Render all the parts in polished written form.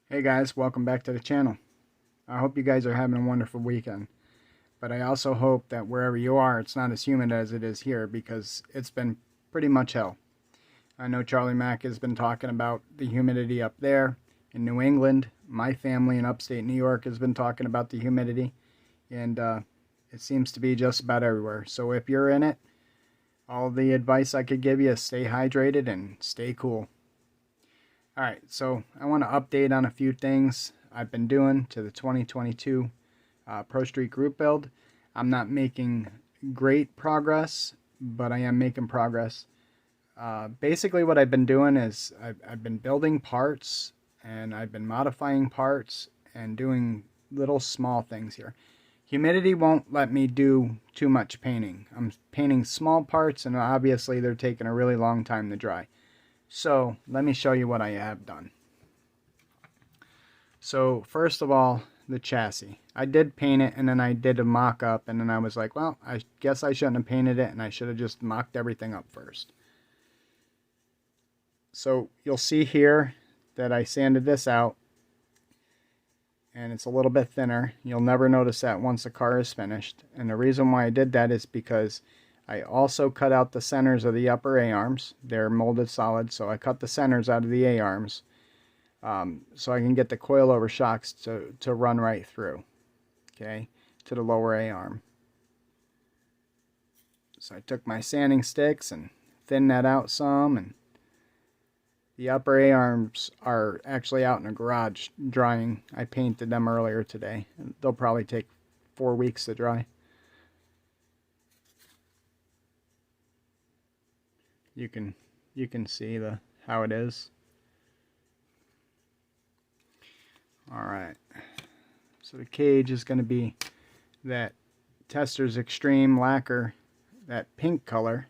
Hey guys, welcome back to the channel. I hope you guys are having a wonderful weekend. But I also hope that wherever you are, it's not as humid as it is here because it's been pretty much hell. I know Charlie Mack has been talking about the humidity up there in New England. My family in upstate New York has been talking about the humidity. And it seems to be just about everywhere. So if you're in it, all the advice I could give you is stay hydrated and stay cool. Alright, so I want to update on a few things I've been doing to the 2022 Prostreet Group Build. I'm not making great progress, but I am making progress. Basically what I've been doing is I've been building parts and I've been modifying parts and doing little small things here. Humidity won't let me do too much painting. I'm painting small parts and obviously they're taking a really long time to dry. So let me show you what I have done. So first of all, the chassis. I did paint it and then I did a mock-up and then I was like, well, I guess I shouldn't have painted it and I should have just mocked everything up first. So you'll see here that I sanded this out and it's a little bit thinner. You'll never notice that once the car is finished. And the reason why I did that is because I also cut out the centers of the upper A-arms. They're molded solid, so I cut the centers out of the A-arms so I can get the coilover shocks to run right through, okay, to the lower A-arm. So I took my sanding sticks and thinned that out some, and the upper A-arms are actually out in the garage drying. I painted them earlier today. They'll probably take 4 weeks to dry. You can see how it is. Alright, so the cage is going to be that Tester's Extreme lacquer, that pink color.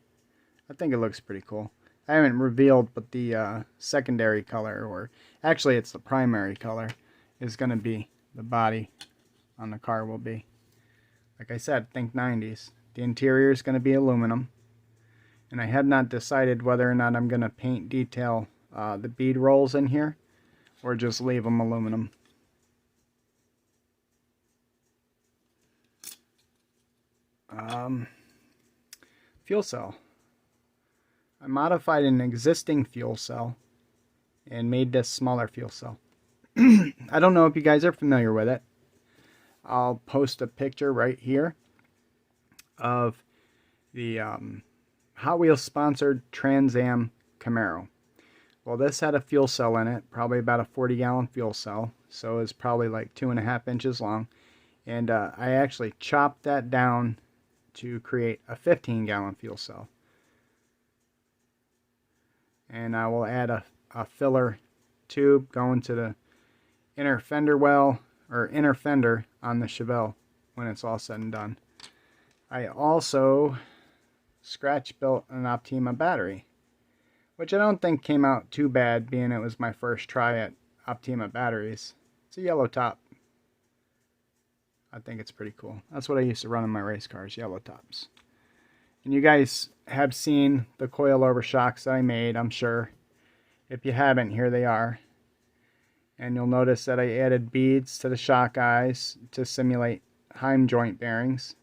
I think it looks pretty cool. I haven't revealed what the secondary color, or actually it's the primary color, is going to be. The body on the car will be. Like I said, think 90s. The interior is going to be aluminum. And I have not decided whether or not I'm going to paint detail the bead rolls in here or just leave them aluminum. Fuel cell. I modified an existing fuel cell and made this smaller fuel cell. I don't know if you guys are familiar with it. I'll post a picture right here of the Hot Wheels sponsored Trans Am Camaro. Well, this had a fuel cell in it, probably about a 40-gallon fuel cell, so it's probably like 2.5 inches long. And I actually chopped that down to create a 15-gallon fuel cell. And I will add a filler tube going to the inner fender well, or inner fender on the Chevelle when it's all said and done. I also scratch built an Optima Battery, which I don't think came out too bad, being it was my first try at Optima batteries. It's a yellow top. I think it's pretty cool. That's what I used to run in my race cars, yellow tops. And you guys have seen the coilover shocks that I made, I'm sure. If you haven't, here they are. And you'll notice that I added beads to the shock eyes to simulate Heim joint bearings.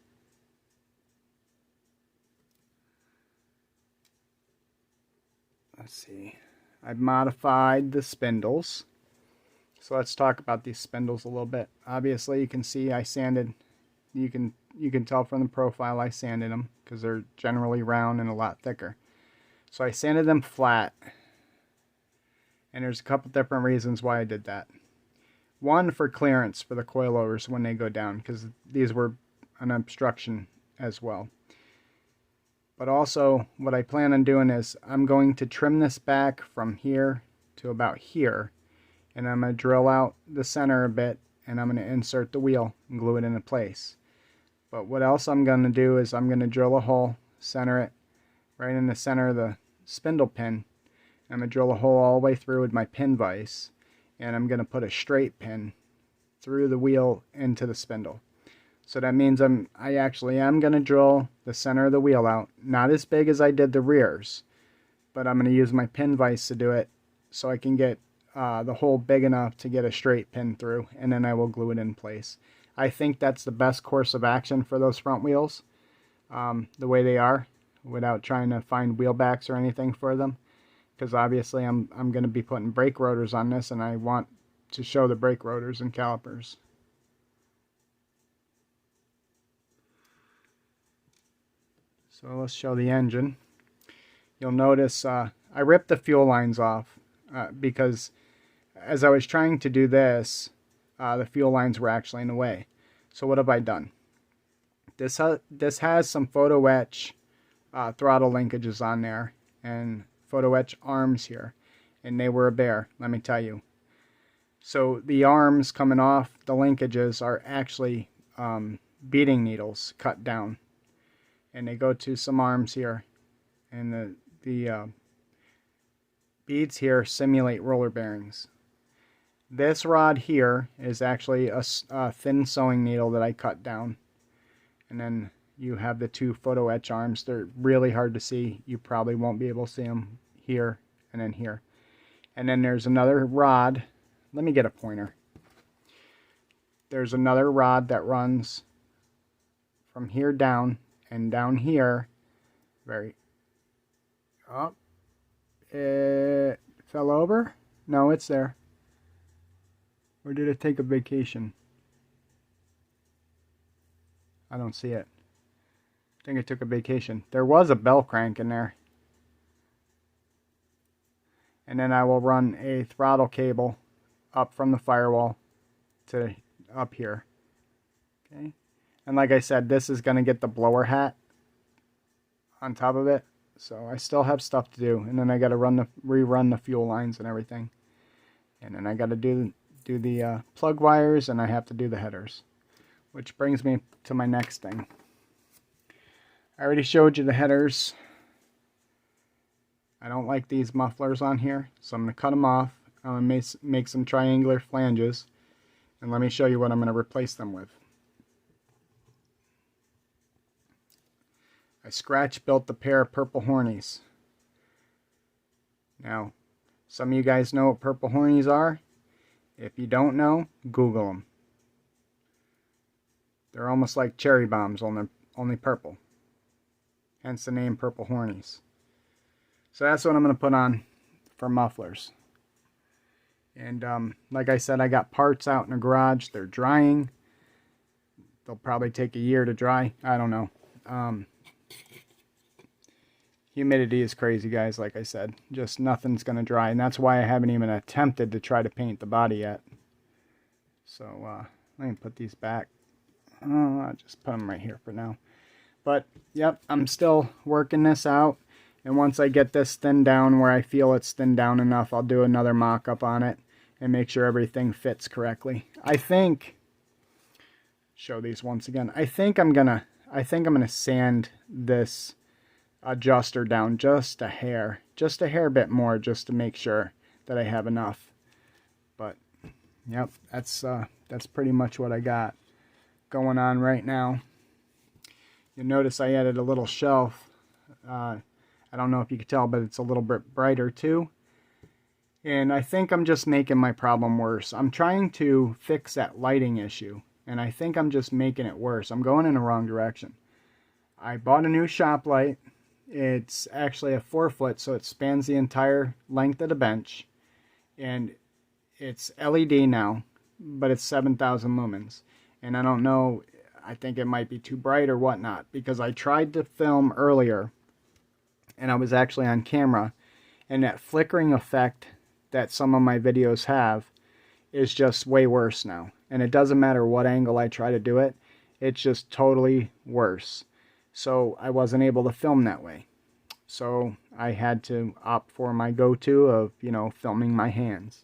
Let's see. I've modified the spindles. So let's talk about these spindles a little bit. Obviously, you can see I sanded. You can tell from the profile I sanded them because they're generally round and a lot thicker. So I sanded them flat. And there's a couple different reasons why I did that. One, for clearance for the coilovers when they go down, because these were an obstruction as well. But also, what I plan on doing is I'm going to trim this back from here to about here. And I'm going to drill out the center a bit. And I'm going to insert the wheel and glue it into place. But what else I'm going to do is I'm going to drill a hole, center it right in the center of the spindle pin. I'm going to drill a hole all the way through with my pin vise. And I'm going to put a straight pin through the wheel into the spindle. So that means I actually am going to drill the center of the wheel out. Not as big as I did the rears, but I'm going to use my pin vise to do it so I can get the hole big enough to get a straight pin through, and then I will glue it in place. I think that's the best course of action for those front wheels, the way they are, without trying to find wheel backs or anything for them, because obviously I'm going to be putting brake rotors on this, and I want to show the brake rotors and calipers. So let's show the engine. You'll notice I ripped the fuel lines off because as I was trying to do this, the fuel lines were actually in the way. So what have I done? This has some photo etch throttle linkages on there and photo etch arms here, and they were a bear, let me tell you. So the arms coming off the linkages are actually beating needles cut down, and they go to some arms here, and the beads here simulate roller bearings. This rod here is actually a thin sewing needle that I cut down, and then you have the two photo etch arms. They're really hard to see. You probably won't be able to see them here and then here. And then there's another rod. Let me get a pointer. There's another rod that runs from here down, and down here, it fell over? No, it's there. Or did it take a vacation? I don't see it. I think it took a vacation. There was a bell crank in there. And then I will run a throttle cable up from the firewall to up here. Okay. And like I said, this is going to get the blower hat on top of it. So I still have stuff to do. And then I got to rerun the fuel lines and everything. And then I got to do the plug wires, and I have to do the headers. Which brings me to my next thing. I already showed you the headers. I don't like these mufflers on here, so I'm going to cut them off. I'm going to make some triangular flanges, and let me show you what I'm going to replace them with. I scratch built the pair of purple hornies. Now, some of you guys know what purple hornies are. If you don't know, Google them. They're almost like cherry bombs, only purple. Hence the name purple hornies. So that's what I'm going to put on for mufflers. And like I said, I got parts out in the garage. They're drying. They'll probably take a year to dry. I don't know. Humidity is crazy, guys, like I said. Just nothing's going to dry. And that's why I haven't even attempted to try to paint the body yet. So let me put these back. I'll just put them right here for now. But, yep, I'm still working this out. And once I get this thinned down where I feel it's thinned down enough, I'll do another mock-up on it and make sure everything fits correctly. I think, show these once again, I think I'm gonna sand this adjuster down just a hair bit more, just to make sure that I have enough. But, yep, that's pretty much what I got going on right now. You'll notice I added a little shelf. I don't know if you can tell, but it's a little bit brighter too. And I think I'm just making my problem worse. I'm trying to fix that lighting issue, and I think I'm just making it worse. I'm going in the wrong direction. I bought a new shop light. It's actually a 4-foot, so it spans the entire length of the bench. And it's LED now, but it's 7,000 lumens. And I don't know, I think it might be too bright or whatnot, because I tried to film earlier, and I was actually on camera, and that flickering effect that some of my videos have is just way worse now. And it doesn't matter what angle I try to do it, it's just totally worse. So I wasn't able to film that way. So I had to opt for my go-to of, filming my hands.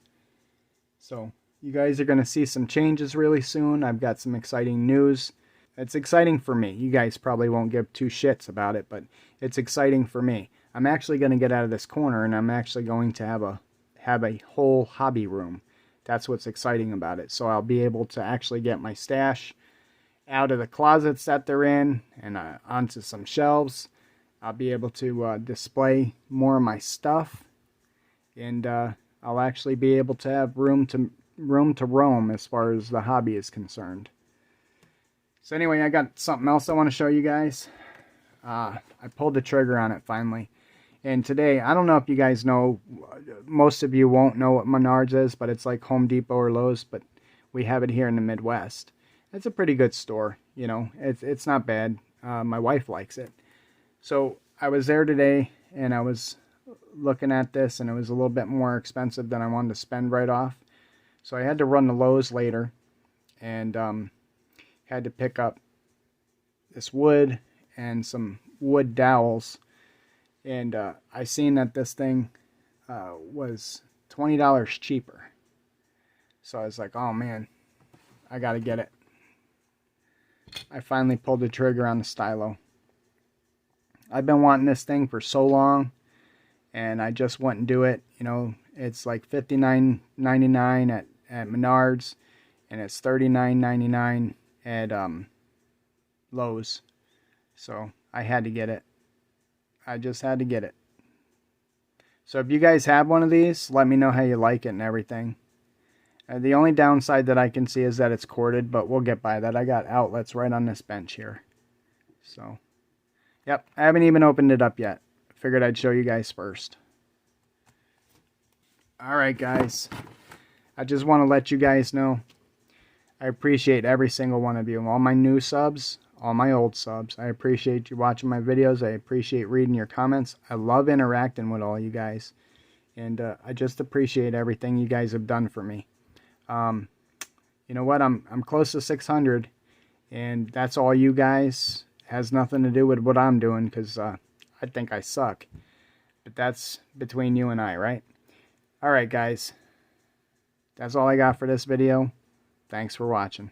So you guys are going to see some changes really soon. I've got some exciting news. It's exciting for me. You guys probably won't give two shits about it, but it's exciting for me. I'm actually going to get out of this corner, and I'm actually going to have a whole hobby room. That's what's exciting about it. So I'll be able to actually get my stash out of the closets that they're in and onto some shelves. I'll be able to display more of my stuff, and I'll actually be able to have room to roam as far as the hobby is concerned. So anyway, I got something else I want to show you guys. I pulled the trigger on it finally. And today, I don't know if you guys know, most of you won't know what Menards is, but it's like Home Depot or Lowe's, but we have it here in the Midwest. It's a pretty good store, you know, it's not bad. My wife likes it. So I was there today, and I was looking at this, and it was a little bit more expensive than I wanted to spend right off. So I had to run to Lowe's later, and had to pick up this wood and some wood dowels. And I seen that this thing was $20 cheaper. So I was like, oh man, I gotta get it. I finally pulled the trigger on the stylo. I've been wanting this thing for so long, and I just went and do it. You know, it's like $59.99 at Menards, and it's $39.99 at Lowe's. So I had to get it. I just had to get it. So if you guys have one of these, let me know how you like it and everything. The only downside that I can see is that it's corded, but we'll get by that. I got outlets right on this bench here. So, yep, I haven't even opened it up yet. Figured I'd show you guys first. Alright guys, I just want to let you guys know I appreciate every single one of you. All my new subs, all my old subs. I appreciate you watching my videos. I appreciate reading your comments. I love interacting with all you guys. And I just appreciate everything you guys have done for me. You know what? I'm close to 600. And that's all you guys. Has nothing to do with what I'm doing, because I think I suck. But that's between you and I, right? Alright guys. That's all I got for this video. Thanks for watching.